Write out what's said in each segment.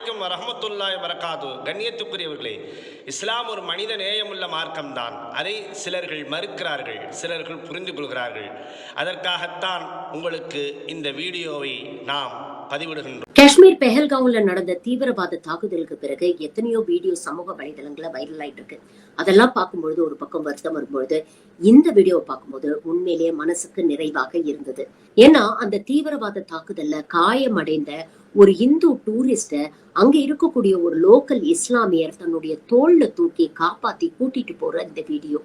அலைக்கும் வரஹ்மத்துல்லாஹி வபரகாத்து. கண்ணியத்துக்குரியவர்களே, இஸ்லாம் ஒரு மனித நேயமுள்ள மார்க்கம்தான். அதை சிலர்கள் மறுக்கிறார்கள், சிலர்கள் புரிந்து கொள்கிறார்கள். அதற்காகத்தான் உங்களுக்கு இந்த வீடியோவை நாம் பதிவிடுகின்றோம். காஷ்மீர் பெஹல்காவ்ல நடந்த தீவிரவாத தாக்குதலுக்கு பிறகு எத்தனையோ வீடியோ சமூக வலைதளங்களை வைரல் ஆயிட்டு இருக்கு. அதெல்லாம் பார்க்கும்பொழுது ஒரு பக்கம் வருத்தம் வரும்பொழுது இந்த வீடியோவை பார்க்கும்போது உண்மையிலேயே மனசுக்கு நிறைவாக இருந்தது. ஏன்னா அந்த தீவிரவாத தாக்குதல்ல காயமடைந்த ஒரு இந்து டூரிஸ்ட அங்க இருக்கக்கூடிய ஒரு லோக்கல் இஸ்லாமியர் தன்னுடைய தோல்ல தூக்கி காப்பாத்தி கூட்டிட்டு போற இந்த வீடியோ,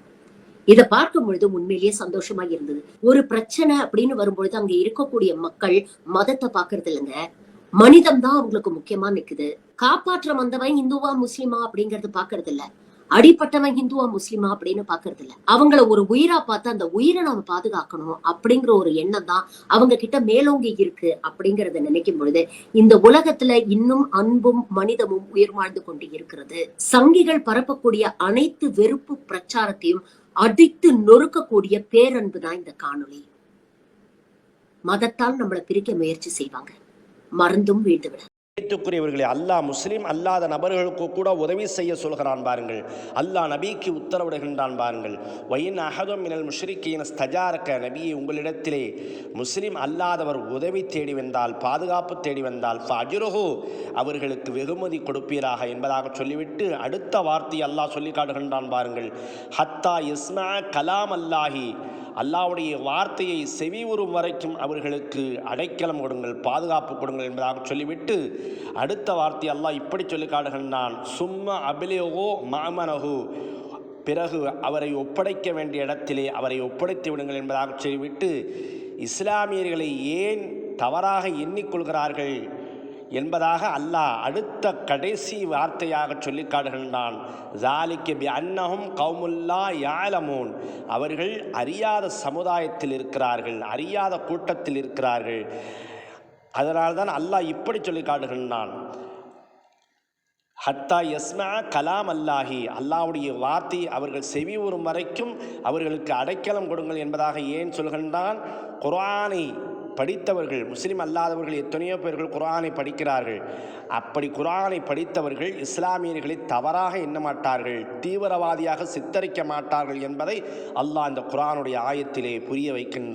இத பார்க்கும் பொழுது உண்மையிலேயே சந்தோஷமா இருந்தது. ஒரு பிரச்சனை அப்படின்னு வரும்பொழுது அங்க இருக்கக்கூடிய மக்கள் மதத்தை பாக்குறது இல்லைங்க, மனிதம் தான் அவங்களுக்கு முக்கியமா நிக்குது. காப்பாற்ற வந்தவன் இந்துவா முஸ்லிமா அப்படிங்கறது பாக்குறது இல்ல, அடிப்பட்டவன் இந்துவா முஸ்லிமா அப்படின்னு பாக்குறது இல்ல. அவங்கள ஒரு உயிரா பார்த்து அந்த உயிரை நாம பாதுகாக்கணும் அப்படிங்கிற ஒரு எண்ணம் தான் அவங்க கிட்ட மேலோங்கி இருக்கு. அப்படிங்கறத நினைக்கும் பொழுது இந்த உலகத்துல இன்னும் அன்பும் மனிதமும் உயிர் வாழ்ந்து கொண்டு இருக்கிறது. சங்கிகள் பரப்பக்கூடிய அனைத்து வெறுப்பு பிரச்சாரத்தையும் அடித்து நொறுக்கக்கூடிய பேரன்பு தான் இந்த காணொளி. மதத்தால் நம்மளை பிரிக்க முயற்சி செய்வாங்க, மறந்தும் வீழ்ந்துவிட. க்குரியவர்களே, அல்லாஹ் முஸ்லிம் அல்லாத நபர்களுக்கு கூட உதவி செய்ய சொல்கிறான் பாருங்கள். அல்லாஹ் நபிக்கு உத்தரவிடுகின்றான் பாருங்கள். வயின் அஹதும் மினல் முஷ்ரிக்கீன ஸ்தஜாரக, நபியை உங்களிடத்திலே முஸ்லிம் அல்லாதவர் உதவி தேடி வந்தால், பாதுகாப்பு தேடி வந்தால், ஃபஅஜ்ருஹு, அவர்களுக்கு வெகுமதி கொடுப்பீராக என்பதாக சொல்லிவிட்டு அடுத்த வார்த்தை அல்லாஹ் சொல்லி காட்டுகின்றான் பாருங்கள். ஹத்தா இஸ்மா கலாம் அல்லாஹி, அல்லாஹ்வுடைய வார்த்தையை செவியுறும் வரைக்கும் அவர்களுக்கு அடைக்கலம் கொடுங்கள், பாதுகாப்பு கொடுங்கள் என்பதாக சொல்லிவிட்டு அடுத்த வார்த்தை அல்லாஹ் இப்படி சொல்லி காட்டுகின்றான். சும்ம அபிலியோ மாமனஹு, பிறகு அவரை ஒப்படைக்க வேண்டிய இடத்திலே அவரை ஒப்படைத்து விடுங்கள் என்பதாக சொல்லிவிட்டு இஸ்லாமியர்களை ஏன் தவறாக எண்ணிக்கொள்கிறார்கள் என்பதாக அல்லாஹ் அடுத்த கடைசி வார்த்தையாக சொல்லி காட்டுகின்றான். ஸாலிக பிஅன்னஹும் கௌமுல்லா யஅலமூன், அவர்கள் அறியாத சமுதாயத்தில் இருக்கிறார்கள், அறியாத கூட்டத்தில் இருக்கிறார்கள். அதனால்தான் அல்லாஹ் இப்படி சொல்லி காட்டுகின்றான். ஹத்தா யஸ்மா கலாம் அல்லாஹி, அல்லாஹ்வுடைய வார்த்தை அவர்கள் செவி உறும் வரைக்கும் அவர்களுக்கு அடைக்கலம் கொடுங்கள் என்பதாக ஏன் சொல்கின்றான்? குர்ஆனை படித்தவர்கள், முஸ்லிம் அல்லாதவர்கள் எத்தனையோ பேர்கள் குர்ஆனை படிக்கிறார்கள். அப்படி குர்ஆனை படித்தவர்கள் இஸ்லாமியர்களை தவறாக எண்ண மாட்டார்கள், தீவிரவாதியாக சித்தரிக்க மாட்டார்கள் என்பதை அல்லாஹ் இந்த குர்ஆனுடைய ஆயத்திலே புரிய வைக்கின்றார்.